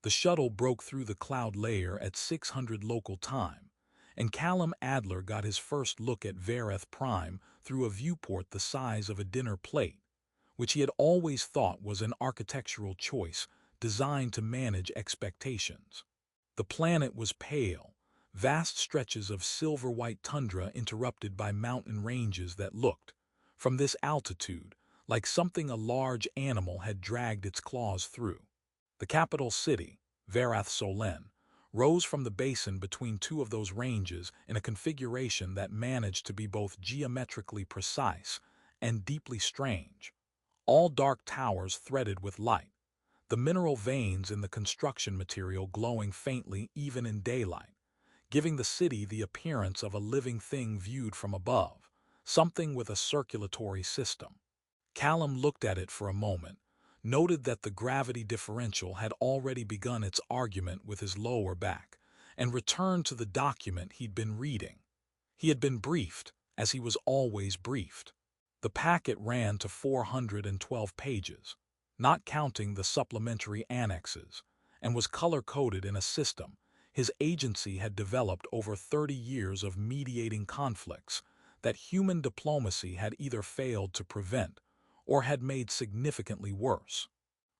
The shuttle broke through the cloud layer at 600 local time, and Callum Adler got his first look at Verath Prime through a viewport the size of a dinner plate, which he had always thought was an architectural choice designed to manage expectations. The planet was pale, vast stretches of silver-white tundra interrupted by mountain ranges that looked, from this altitude, like something a large animal had dragged its claws through. The capital city, Verath Solen, rose from the basin between two of those ranges in a configuration that managed to be both geometrically precise and deeply strange. All dark towers threaded with light, the mineral veins in the construction material glowing faintly even in daylight, giving the city the appearance of a living thing viewed from above, something with a circulatory system. Callum looked at it for a moment, noted that the gravity differential had already begun its argument with his lower back, and returned to the document he'd been reading. He had been briefed, as he was always briefed. The packet ran to 412 pages, not counting the supplementary annexes, and was color-coded in a system his agency had developed over 30 years of mediating conflicts that human diplomacy had either failed to prevent or had made significantly worse.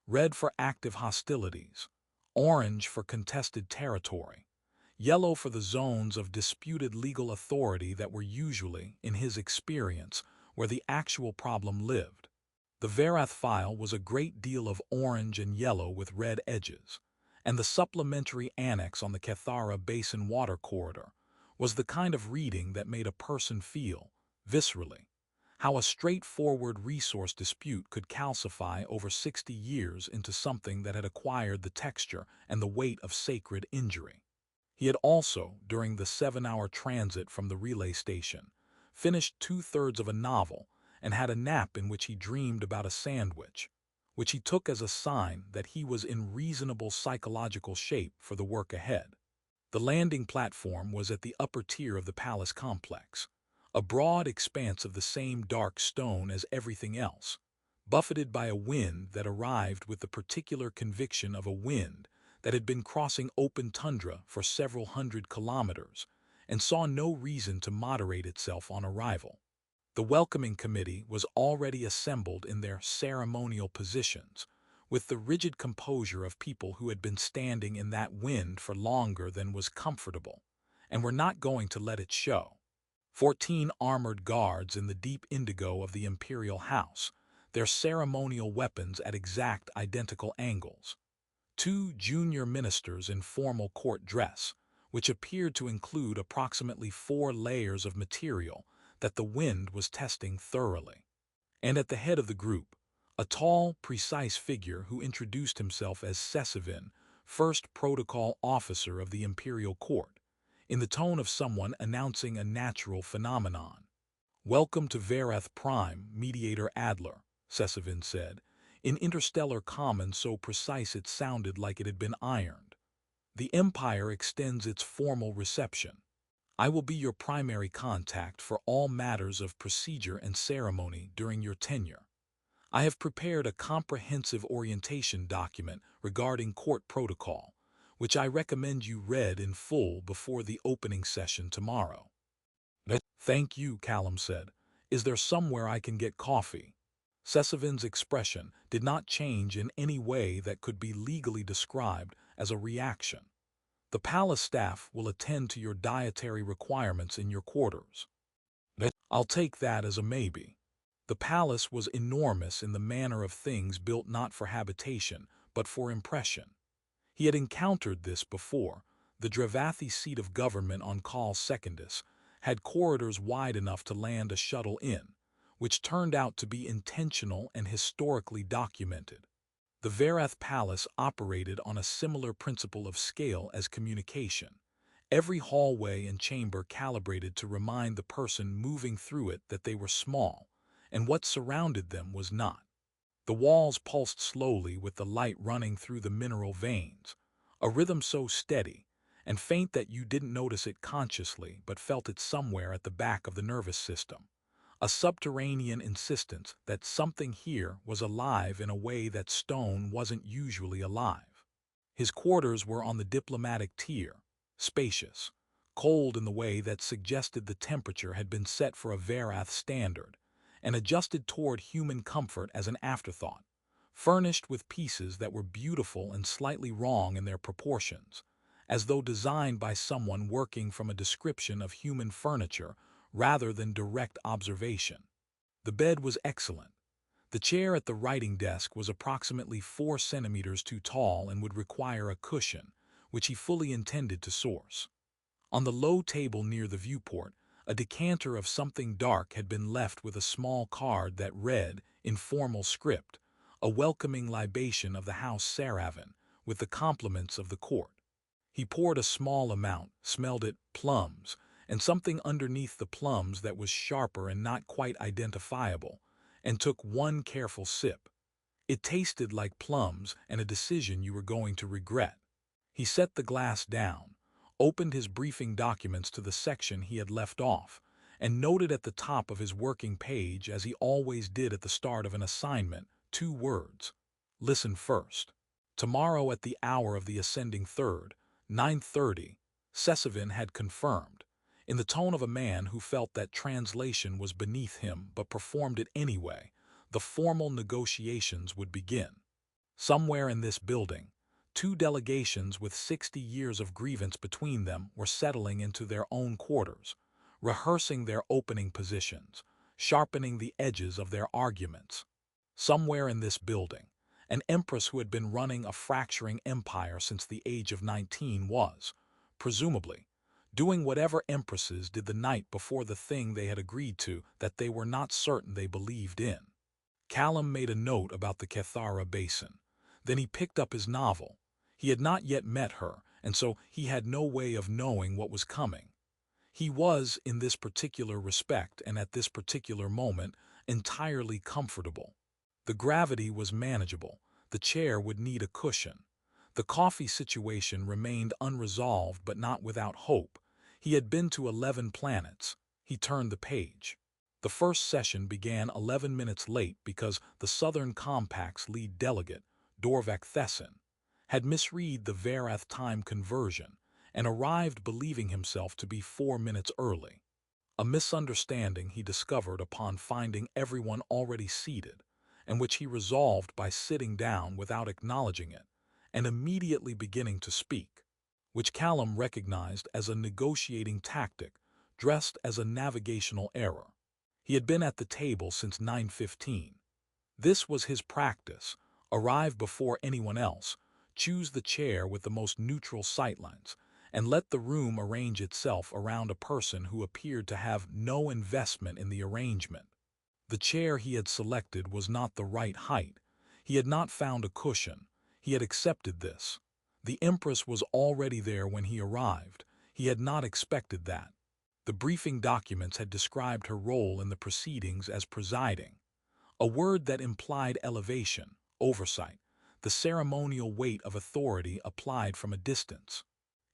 Red for active hostilities, orange for contested territory, yellow for the zones of disputed legal authority that were usually, in his experience, where the actual problem lived. The Verath file was a great deal of orange and yellow with red edges, and the supplementary annex on the Cathara Basin Water Corridor was the kind of reading that made a person feel, viscerally, how a straightforward resource dispute could calcify over 60 years into something that had acquired the texture and the weight of sacred injury. He had also, during the 7-hour transit from the relay station, finished 2/3 of a novel and had a nap in which he dreamed about a sandwich, which he took as a sign that he was in reasonable psychological shape for the work ahead. The landing platform was at the upper tier of the palace complex, a broad expanse of the same dark stone as everything else, buffeted by a wind that arrived with the particular conviction of a wind that had been crossing open tundra for several hundred kilometers and saw no reason to moderate itself on arrival. The welcoming committee was already assembled in their ceremonial positions, with the rigid composure of people who had been standing in that wind for longer than was comfortable, and were not going to let it show. 14 armored guards in the deep indigo of the imperial house, their ceremonial weapons at exact identical angles. 2 junior ministers in formal court dress, which appeared to include approximately 4 layers of material that the wind was testing thoroughly. And at the head of the group, a tall, precise figure who introduced himself as Sera'ven, first protocol officer of the imperial court, in the tone of someone announcing a natural phenomenon. "Welcome to Verath Prime, Mediator Adler," Sera'ven said, in interstellar common so precise it sounded like it had been ironed. "The Empire extends its formal reception. I will be your primary contact for all matters of procedure and ceremony during your tenure. I have prepared a comprehensive orientation document regarding court protocol, which I recommend you read in full before the opening session tomorrow." "Thank you," Callum said. "Is there somewhere I can get coffee?" Sera'ven's expression did not change in any way that could be legally described as a reaction. "The palace staff will attend to your dietary requirements in your quarters." "I'll take that as a maybe." The palace was enormous in the manner of things built not for habitation, but for impression. He had encountered this before. The Dravathi seat of government on Call Secundus had corridors wide enough to land a shuttle in, which turned out to be intentional and historically documented. The Verath Palace operated on a similar principle of scale as communication, every hallway and chamber calibrated to remind the person moving through it that they were small, and what surrounded them was not. The walls pulsed slowly with the light running through the mineral veins, a rhythm so steady and faint that you didn't notice it consciously but felt it somewhere at the back of the nervous system. A subterranean insistence that something here was alive in a way that stone wasn't usually alive. His quarters were on the diplomatic tier, spacious, cold in the way that suggested the temperature had been set for a Verath standard, and adjusted toward human comfort as an afterthought, furnished with pieces that were beautiful and slightly wrong in their proportions, as though designed by someone working from a description of human furniture rather than direct observation. The bed was excellent. The chair at the writing desk was approximately 4 centimeters too tall and would require a cushion, which he fully intended to source. On the low table near the viewport, a decanter of something dark had been left with a small card that read, in formal script, a welcoming libation of the House Sera'ven, with the compliments of the court. He poured a small amount, smelled it, plums, and something underneath the plums that was sharper and not quite identifiable, and took one careful sip. It tasted like plums and a decision you were going to regret. He set the glass down, opened his briefing documents to the section he had left off, and noted at the top of his working page, as he always did at the start of an assignment, 2 words. Listen first. Tomorrow at the hour of the ascending third, 9:30, Sera'ven had confirmed, in the tone of a man who felt that translation was beneath him but performed it anyway. The formal negotiations would begin. Somewhere in this building, 2 delegations with 60 years of grievance between them were settling into their own quarters, rehearsing their opening positions, sharpening the edges of their arguments. Somewhere in this building, an empress who had been running a fracturing empire since the age of 19 was, presumably, doing whatever empresses did the night before the thing they had agreed to that they were not certain they believed in. Callum made a note about the Cathara Basin. Then he picked up his novel. He had not yet met her, and so he had no way of knowing what was coming. He was, in this particular respect and at this particular moment, entirely comfortable. The gravity was manageable. The chair would need a cushion. The coffee situation remained unresolved but not without hope. He had been to 11 planets. He turned the page. The first session began 11 minutes late because the Southern Compact's lead delegate, Dorvac Thesson, had misread the Verath time conversion and arrived believing himself to be 4 minutes early. A misunderstanding he discovered upon finding everyone already seated, and which he resolved by sitting down without acknowledging it and immediately beginning to speak, which Callum recognized as a negotiating tactic dressed as a navigational error. He had been at the table since 9:15. This was his practice: arrive before anyone else, choose the chair with the most neutral sightlines, and let the room arrange itself around a person who appeared to have no investment in the arrangement. The chair he had selected was not the right height. He had not found a cushion. He had accepted this. The Empress was already there when he arrived. He had not expected that. The briefing documents had described her role in the proceedings as presiding, a word that implied elevation, oversight, the ceremonial weight of authority applied from a distance.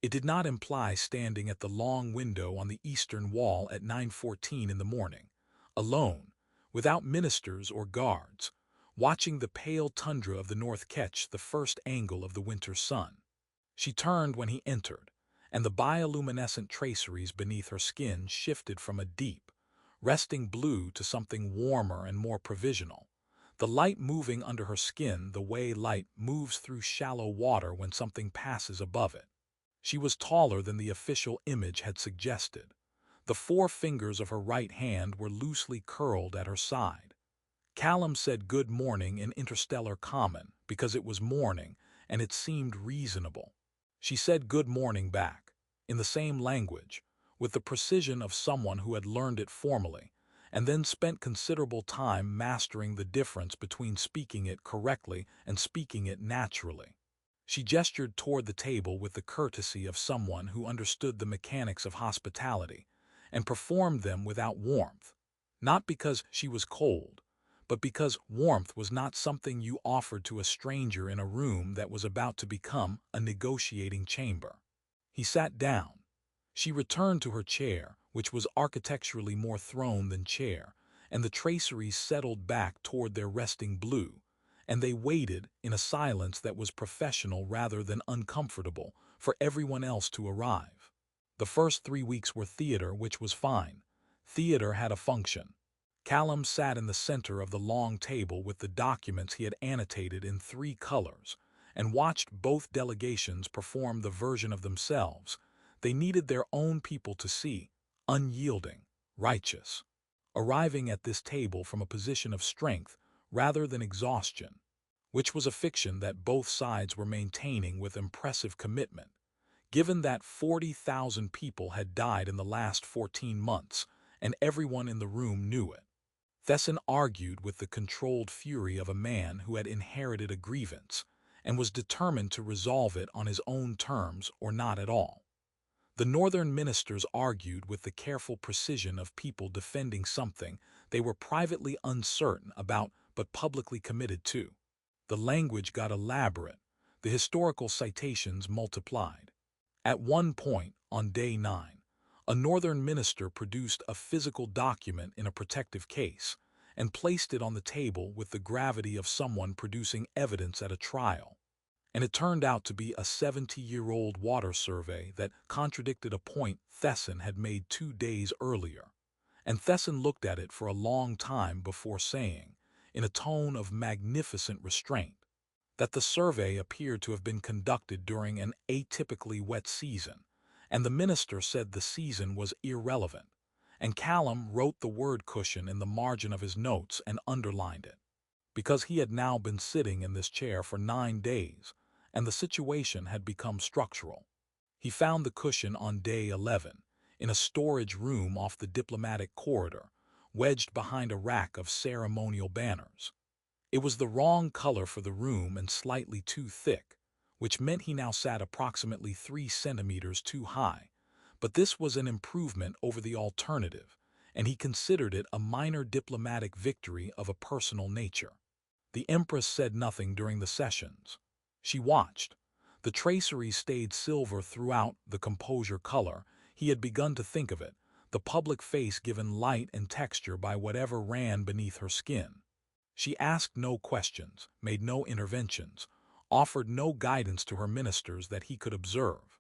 It did not imply standing at the long window on the eastern wall at 9:14 in the morning, alone, without ministers or guards, watching the pale tundra of the North catch the first angle of the winter sun. She turned when he entered, and the bioluminescent traceries beneath her skin shifted from a deep, resting blue to something warmer and more provisional, the light moving under her skin the way light moves through shallow water when something passes above it. She was taller than the official image had suggested. The 4 fingers of her right hand were loosely curled at her side. Callum said good morning in interstellar common because it was morning and it seemed reasonable. She said good morning back, in the same language, with the precision of someone who had learned it formally, and then spent considerable time mastering the difference between speaking it correctly and speaking it naturally. She gestured toward the table with the courtesy of someone who understood the mechanics of hospitality, and performed them without warmth, not because she was cold, but because warmth was not something you offered to a stranger in a room that was about to become a negotiating chamber. He sat down. She returned to her chair, which was architecturally more throne than chair, and the traceries settled back toward their resting blue, and they waited in a silence that was professional rather than uncomfortable for everyone else to arrive. The first 3 weeks were theater, which was fine. Theater had a function. Callum sat in the center of the long table with the documents he had annotated in 3 colors and watched both delegations perform the version of themselves they needed their own people to see, unyielding, righteous, arriving at this table from a position of strength rather than exhaustion, which was a fiction that both sides were maintaining with impressive commitment, given that 40,000 people had died in the last 14 months, and everyone in the room knew it. Thesson argued with the controlled fury of a man who had inherited a grievance and was determined to resolve it on his own terms or not at all. The northern ministers argued with the careful precision of people defending something they were privately uncertain about but publicly committed to. The language got elaborate, the historical citations multiplied. At one point, on day 9, a northern minister produced a physical document in a protective case and placed it on the table with the gravity of someone producing evidence at a trial. And it turned out to be a 70-year-old water survey that contradicted a point Thesson had made 2 days earlier. And Thesson looked at it for a long time before saying, in a tone of magnificent restraint, that the survey appeared to have been conducted during an atypically wet season, and the minister said the season was irrelevant, and Callum wrote the word cushion in the margin of his notes and underlined it, because he had now been sitting in this chair for 9 days, and the situation had become structural. He found the cushion on day 11, in a storage room off the diplomatic corridor, wedged behind a rack of ceremonial banners. It was the wrong color for the room and slightly too thick, which meant he now sat approximately 3 centimeters too high, but this was an improvement over the alternative, and he considered it a minor diplomatic victory of a personal nature. The Empress said nothing during the sessions. She watched. The traceries stayed silver throughout, the composure color. He had begun to think of it, the public face given light and texture by whatever ran beneath her skin. She asked no questions, made no interventions, offered no guidance to her ministers that he could observe.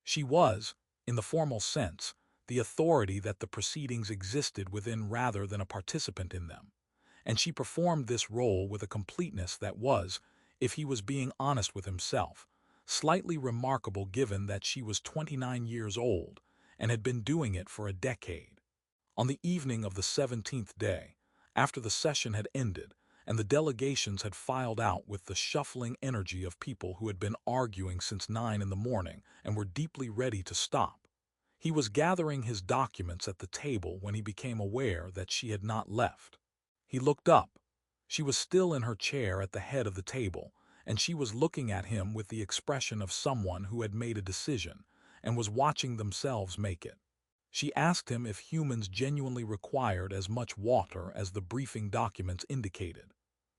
She was, in the formal sense, the authority that the proceedings existed within rather than a participant in them, and she performed this role with a completeness that was, if he was being honest with himself, slightly remarkable given that she was 29 years old and had been doing it for a decade. On the evening of the 17th day, after the session had ended and the delegations had filed out with the shuffling energy of people who had been arguing since 9 in the morning and were deeply ready to stop, he was gathering his documents at the table when he became aware that she had not left. He looked up. She was still in her chair at the head of the table, and she was looking at him with the expression of someone who had made a decision and was watching themselves make it. She asked him if humans genuinely required as much water as the briefing documents indicated,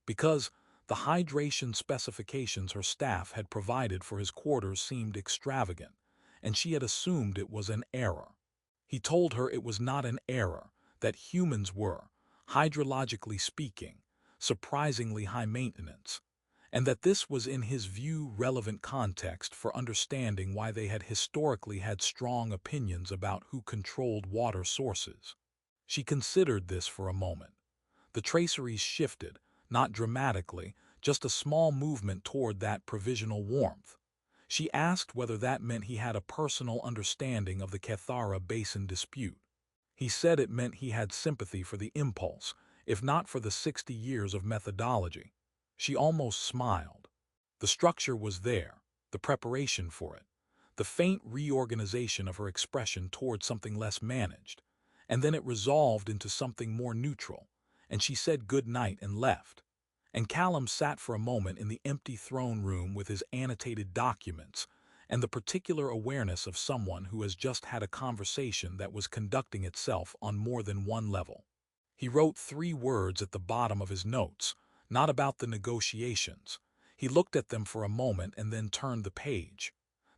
because the hydration specifications her staff had provided for his quarters seemed extravagant, and she had assumed it was an error. He told her it was not an error, that humans were, hydrologically speaking, surprisingly high maintenance, and that this was in his view relevant context for understanding why they had historically had strong opinions about who controlled water sources. She considered this for a moment. The traceries shifted, not dramatically, just a small movement toward that provisional warmth. She asked whether that meant he had a personal understanding of the Cathara Basin dispute. He said it meant he had sympathy for the impulse, if not for the 60 years of methodology. She almost smiled. The structure was there, the preparation for it, the faint reorganization of her expression toward something less managed, and then it resolved into something more neutral, and she said good night and left. And Callum sat for a moment in the empty throne room with his annotated documents and the particular awareness of someone who has just had a conversation that was conducting itself on more than one level. He wrote 3 words at the bottom of his notes, not about the negotiations. He looked at them for a moment and then turned the page.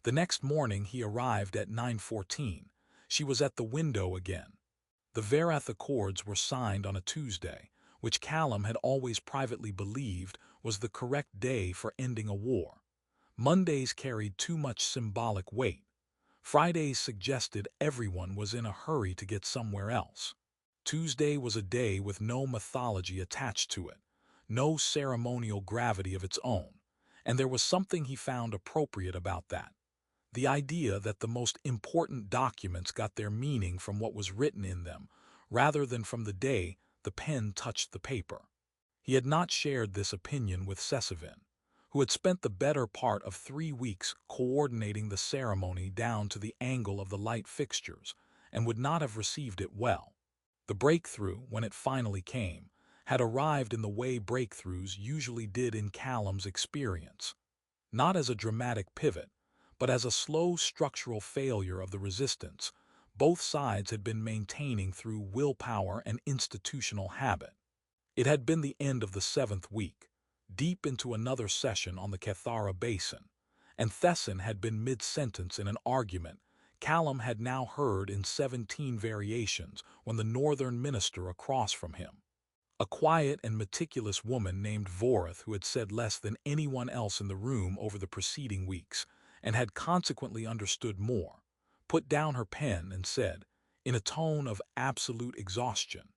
The next morning he arrived at 9:14. She was at the window again. The Verath Accords were signed on a Tuesday, which Callum had always privately believed was the correct day for ending a war. Mondays carried too much symbolic weight. Fridays suggested everyone was in a hurry to get somewhere else. Tuesday was a day with no mythology attached to it, no ceremonial gravity of its own, and there was something he found appropriate about that. The idea that the most important documents got their meaning from what was written in them, rather than from the day the pen touched the paper. He had not shared this opinion with Sera'ven, who had spent the better part of 3 weeks coordinating the ceremony down to the angle of the light fixtures, and would not have received it well. The breakthrough, when it finally came, had arrived in the way breakthroughs usually did in Callum's experience. Not as a dramatic pivot, but as a slow structural failure of the resistance both sides had been maintaining through willpower and institutional habit. It had been the end of the 7th week, deep into another session on the Cathara Basin, and Thesson had been mid-sentence in an argument Callum had now heard in 17 variations when the northern minister across from him, a quiet and meticulous woman named Verath who had said less than anyone else in the room over the preceding weeks, and had consequently understood more, put down her pen and said, in a tone of absolute exhaustion,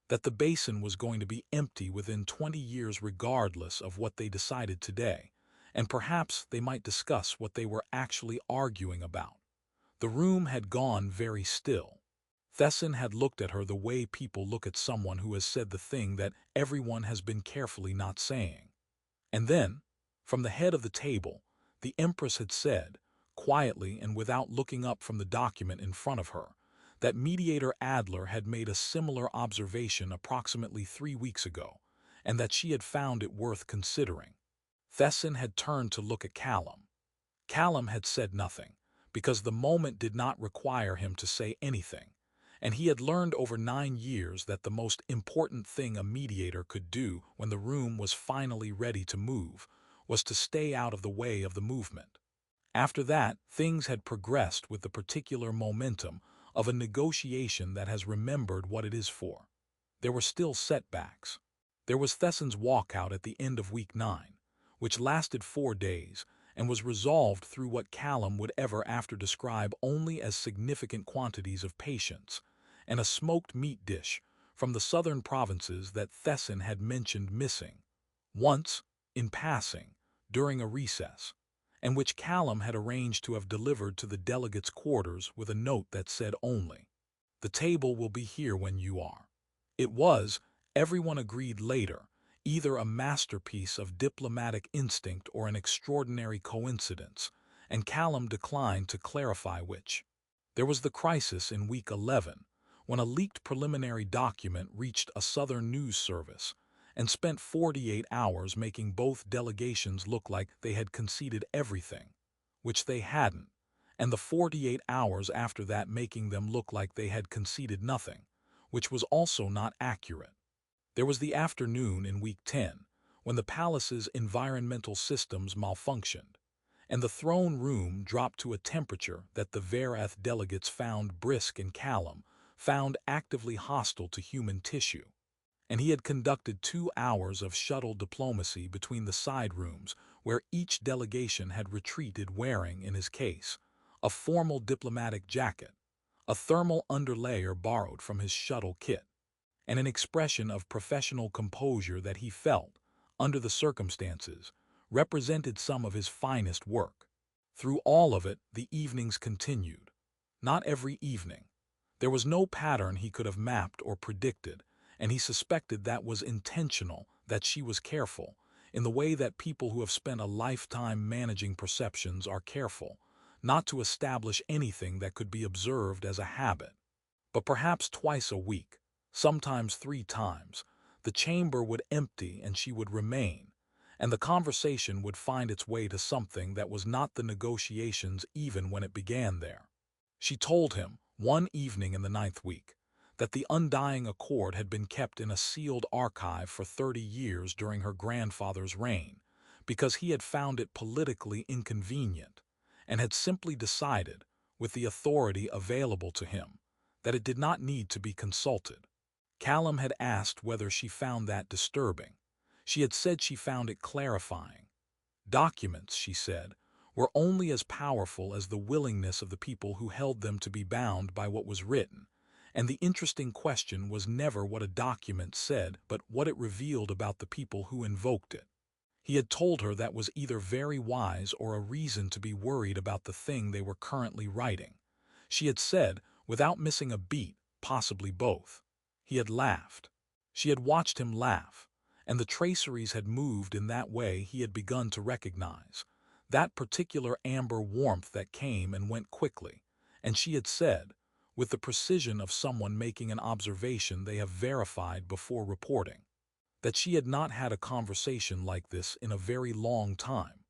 that the basin was going to be empty within 20 years regardless of what they decided today, and perhaps they might discuss what they were actually arguing about. The room had gone very still. Thesson had looked at her the way people look at someone who has said the thing that everyone has been carefully not saying. And then, from the head of the table, the Empress had said, quietly and without looking up from the document in front of her, that Mediator Adler had made a similar observation approximately 3 weeks ago, and that she had found it worth considering. Thesson had turned to look at Callum. Callum had said nothing, because the moment did not require him to say anything, and he had learned over 9 years that the most important thing a mediator could do when the room was finally ready to move was to stay out of the way of the movement. After that, things had progressed with the particular momentum of a negotiation that has remembered what it is for. There were still setbacks. There was Thesson's walkout at the end of week 9, which lasted 4 days, and was resolved through what Callum would ever after describe only as significant quantities of patience, and a smoked meat dish from the southern provinces that Thesson had mentioned missing, once, in passing, during a recess, and which Callum had arranged to have delivered to the delegates' quarters with a note that said only, "The table will be here when you are." It was, everyone agreed later, either a masterpiece of diplomatic instinct or an extraordinary coincidence, and Callum declined to clarify which. There was the crisis in week 11, when a leaked preliminary document reached a southern news service and spent 48 hours making both delegations look like they had conceded everything, which they hadn't, and the 48 hours after that making them look like they had conceded nothing, which was also not accurate. There was the afternoon in week 10, when the palace's environmental systems malfunctioned, and the throne room dropped to a temperature that the Verath delegates found brisk and Callum found actively hostile to human tissue. And he had conducted 2 hours of shuttle diplomacy between the side rooms where each delegation had retreated wearing, in his case, a formal diplomatic jacket, a thermal underlayer borrowed from his shuttle kit, and an expression of professional composure that he felt, under the circumstances, represented some of his finest work. Through all of it, the evenings continued. Not every evening. There was no pattern he could have mapped or predicted, and he suspected that was intentional, that she was careful, in the way that people who have spent a lifetime managing perceptions are careful, not to establish anything that could be observed as a habit. But perhaps twice a week, sometimes 3 times, the chamber would empty and she would remain, and the conversation would find its way to something that was not the negotiations even when it began there. She told him, one evening in the 9th week, that the undying accord had been kept in a sealed archive for 30 years during her grandfather's reign, because he had found it politically inconvenient, and had simply decided, with the authority available to him, that it did not need to be consulted. Callum had asked whether she found that disturbing. She had said she found it clarifying. Documents, she said, were only as powerful as the willingness of the people who held them to be bound by what was written, and the interesting question was never what a document said but what it revealed about the people who invoked it. He had told her that was either very wise or a reason to be worried about the thing they were currently writing. She had said, without missing a beat, possibly both. He had laughed. She had watched him laugh, and the traceries had moved in that way he had begun to recognize, that particular amber warmth that came and went quickly, and she had said, with the precision of someone making an observation they have verified before reporting, that she had not had a conversation like this in a very long time.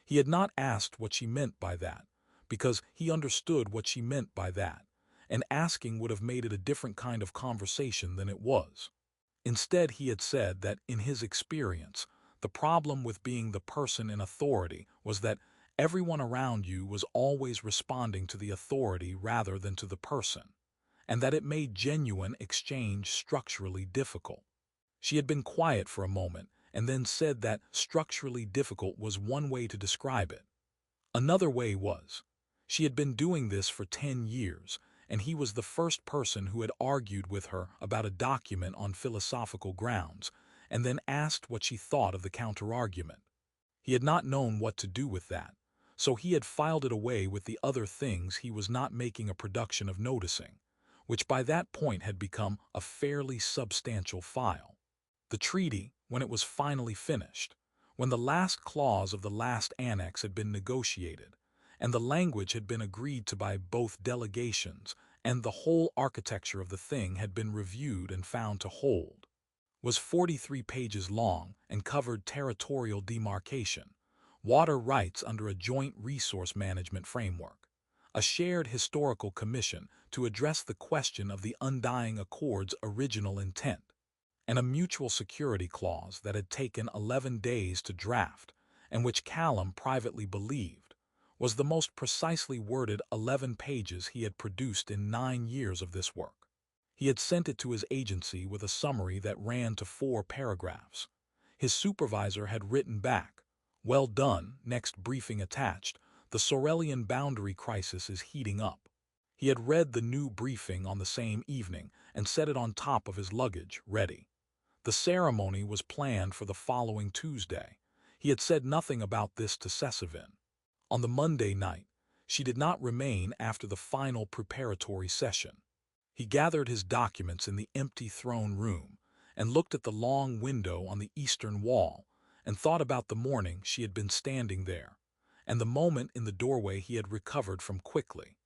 He had not asked what she meant by that, because he understood what she meant by that, and asking would have made it a different kind of conversation than it was. Instead, he had said that, in his experience, the problem with being the person in authority was that everyone around you was always responding to the authority rather than to the person, and that it made genuine exchange structurally difficult. She had been quiet for a moment and then said that structurally difficult was one way to describe it. Another way was, she had been doing this for 10 years, and he was the first person who had argued with her about a document on philosophical grounds, and then asked what she thought of the counterargument. He had not known what to do with that, so he had filed it away with the other things he was not making a production of noticing, which by that point had become a fairly substantial file. The treaty, when it was finally finished, when the last clause of the last annex had been negotiated, and the language had been agreed to by both delegations, and the whole architecture of the thing had been reviewed and found to hold, was 43 pages long and covered territorial demarcation, water rights under a joint resource management framework, a shared historical commission to address the question of the Undying Accord's original intent, and a mutual security clause that had taken 11 days to draft, and which Callum privately believed was the most precisely worded 11 pages he had produced in 9 years of this work. He had sent it to his agency with a summary that ran to 4 paragraphs. His supervisor had written back, "Well done, next briefing attached. The Sorelian boundary crisis is heating up." He had read the new briefing on the same evening and set it on top of his luggage, ready. The ceremony was planned for the following Tuesday. He had said nothing about this to Sera'ven. On the Monday night, she did not remain after the final preparatory session. He gathered his documents in the empty throne room and looked at the long window on the eastern wall and thought about the morning she had been standing there and the moment in the doorway he had recovered from quickly.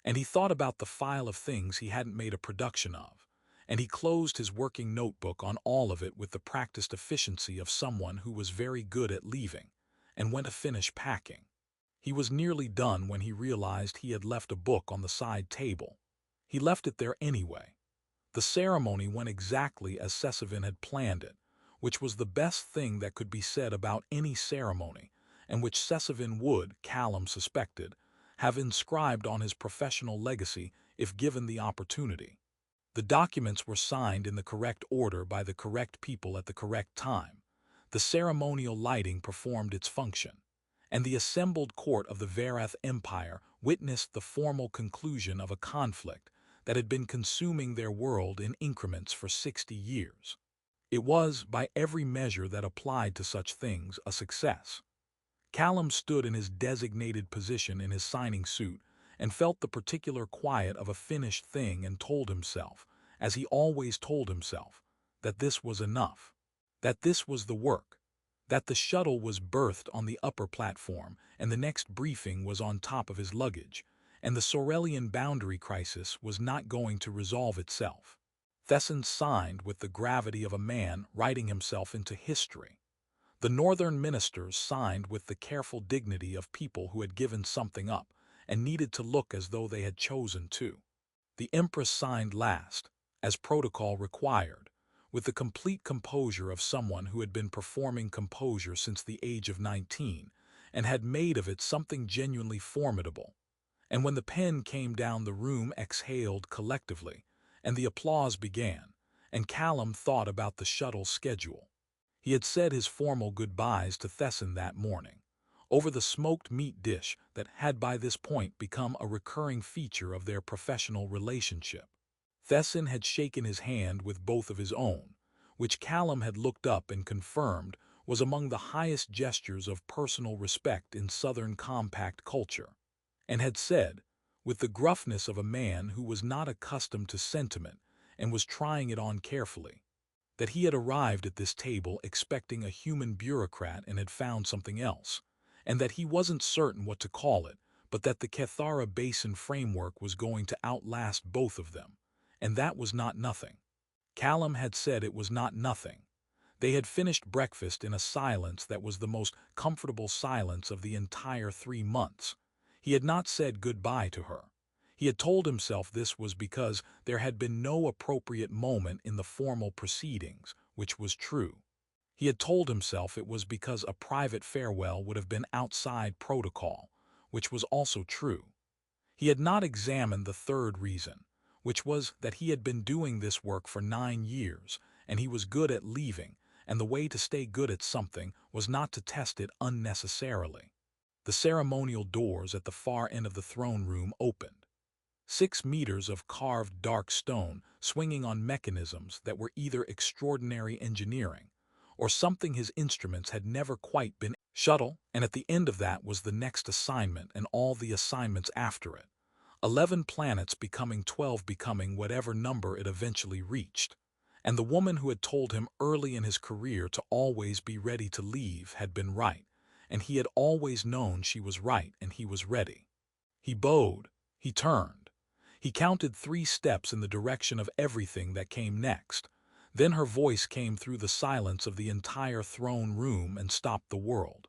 And he thought about the file of things he hadn't made a production of, and he closed his working notebook on all of it with the practiced efficiency of someone who was very good at leaving, and went to finish packing. He was nearly done when he realized he had left a book on the side table. He left it there anyway. The ceremony went exactly as Sera'ven had planned it, which was the best thing that could be said about any ceremony, and which Sera'ven would, Callum suspected, have inscribed on his professional legacy if given the opportunity. The documents were signed in the correct order by the correct people at the correct time. The ceremonial lighting performed its function, and the assembled court of the Verath Empire witnessed the formal conclusion of a conflict that had been consuming their world in increments for 60 years. It was, by every measure that applied to such things, a success. Callum stood in his designated position in his signing suit and felt the particular quiet of a finished thing and told himself, as he always told himself, that this was enough, that this was the work, that the shuttle was berthed on the upper platform and the next briefing was on top of his luggage, and the Sorelian boundary crisis was not going to resolve itself. Thesson signed with the gravity of a man writing himself into history. The northern ministers signed with the careful dignity of people who had given something up and needed to look as though they had chosen to. The Empress signed last, as protocol required, with the complete composure of someone who had been performing composure since the age of 19 and had made of it something genuinely formidable. And when the pen came down, the room exhaled collectively, and the applause began, and Callum thought about the shuttle schedule. He had said his formal goodbyes to Thesson that morning, over the smoked meat dish that had by this point become a recurring feature of their professional relationship. Thesson had shaken his hand with both of his own, which Callum had looked up and confirmed was among the highest gestures of personal respect in Southern compact culture, and had said, with the gruffness of a man who was not accustomed to sentiment and was trying it on carefully, that he had arrived at this table expecting a human bureaucrat and had found something else, and that he wasn't certain what to call it, but that the Cathara Basin framework was going to outlast both of them, and that was not nothing. Callum had said it was not nothing. They had finished breakfast in a silence that was the most comfortable silence of the entire 3 months. He had not said goodbye to her. He had told himself this was because there had been no appropriate moment in the formal proceedings, which was true. He had told himself it was because a private farewell would have been outside protocol, which was also true. He had not examined the third reason, which was that he had been doing this work for 9 years, and he was good at leaving, and the way to stay good at something was not to test it unnecessarily. The ceremonial doors at the far end of the throne room opened. 6 meters of carved dark stone swinging on mechanisms that were either extraordinary engineering or something his instruments had never quite been shuttle, and at the end of that was the next assignment and all the assignments after it. 11 planets becoming 12 becoming whatever number it eventually reached. And the woman who had told him early in his career to always be ready to leave had been right, and he had always known she was right and he was ready. He bowed, he turned. He counted 3 steps in the direction of everything that came next. Then her voice came through the silence of the entire throne room and stopped the world.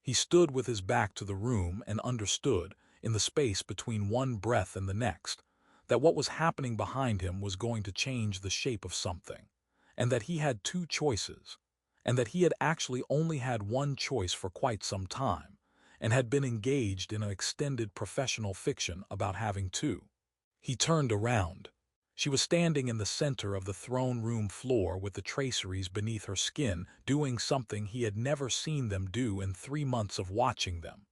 He stood with his back to the room and understood, in the space between one breath and the next, that what was happening behind him was going to change the shape of something, and that he had 2 choices, and that he had actually only had one choice for quite some time, and had been engaged in an extended professional fiction about having 2. He turned around. She was standing in the center of the throne room floor with the traceries beneath her skin doing something he had never seen them do in 3 months of watching them.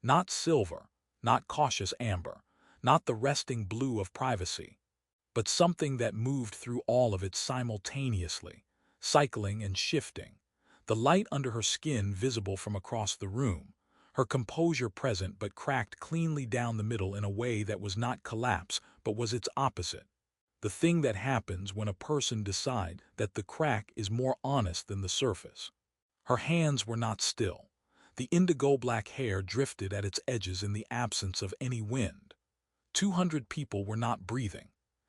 Not silver, not cautious amber, not the resting blue of privacy, but something that moved through all of it simultaneously, cycling and shifting, the light under her skin visible from across the room, her composure present but cracked cleanly down the middle in a way that was not collapse but was its opposite. The thing that happens when a person decides that the crack is more honest than the surface. Her hands were not still. The indigo-black hair drifted at its edges in the absence of any wind. 200 people were not breathing.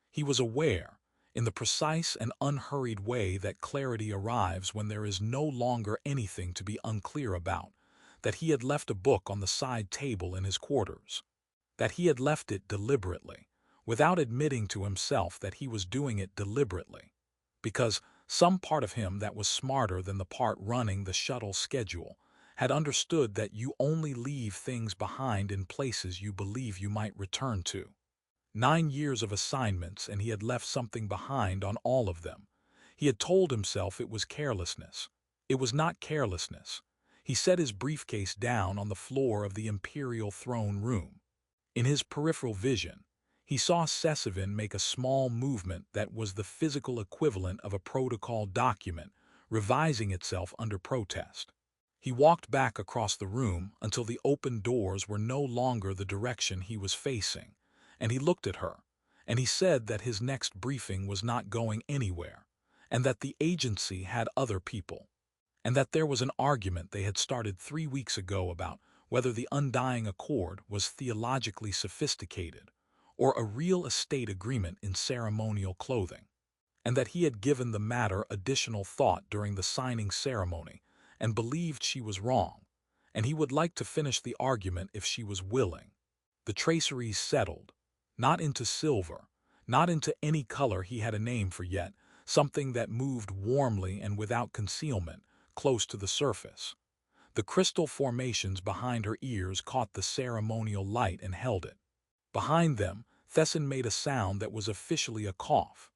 He was aware, in the precise and unhurried way that clarity arrives when there is no longer anything to be unclear about, that he had left a book on the side table in his quarters. That he had left it deliberately, without admitting to himself that he was doing it deliberately, because some part of him that was smarter than the part running the shuttle schedule had understood that you only leave things behind in places you believe you might return to. 9 years of assignments, and he had left something behind on all of them. He had told himself it was carelessness. It was not carelessness. He set his briefcase down on the floor of the imperial throne room. In his peripheral vision, he saw Sera'ven make a small movement that was the physical equivalent of a protocol document, revising itself under protest. He walked back across the room until the open doors were no longer the direction he was facing, and he looked at her, and he said that his next briefing was not going anywhere, and that the agency had other people, and that there was an argument they had started 3 weeks ago about whether the Undying Accord was theologically sophisticated or a real estate agreement in ceremonial clothing, and that he had given the matter additional thought during the signing ceremony and believed she was wrong, and he would like to finish the argument if she was willing. The traceries settled, not into silver, not into any color he had a name for yet, something that moved warmly and without concealment, close to the surface. The crystal formations behind her ears caught the ceremonial light and held it. Behind them, Thesson made a sound that was officially a cough.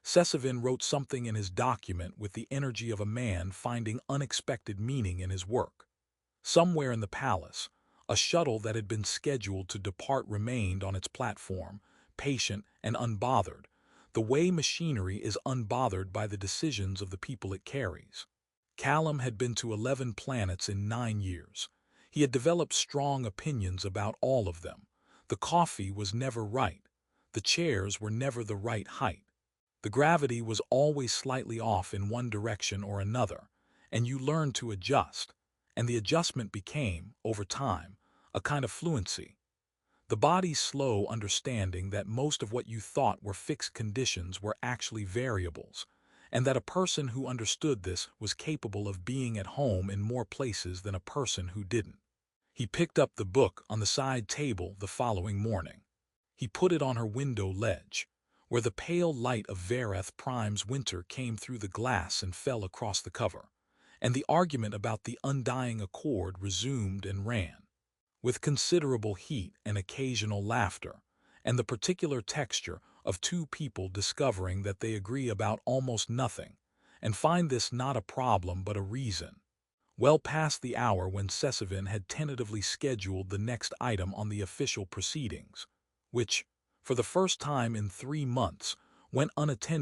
Sera'ven wrote something in his document with the energy of a man finding unexpected meaning in his work. Somewhere in the palace, a shuttle that had been scheduled to depart remained on its platform, patient and unbothered, the way machinery is unbothered by the decisions of the people it carries. Callum had been to 11 planets in 9 years. He had developed strong opinions about all of them. The coffee was never right. The chairs were never the right height. The gravity was always slightly off in one direction or another, and you learned to adjust, and the adjustment became, over time, a kind of fluency. The body's slow understanding that most of what you thought were fixed conditions were actually variables, and that a person who understood this was capable of being at home in more places than a person who didn't. He picked up the book on the side table the following morning. He put it on her window ledge, where the pale light of Verath Prime's winter came through the glass and fell across the cover, and the argument about the undying accord resumed and ran, with considerable heat and occasional laughter, and the particular texture of two people discovering that they agree about almost nothing, and find this not a problem but a reason. Well past the hour when Sera'ven had tentatively scheduled the next item on the official proceedings, which, for the first time in 3 months, went unattended.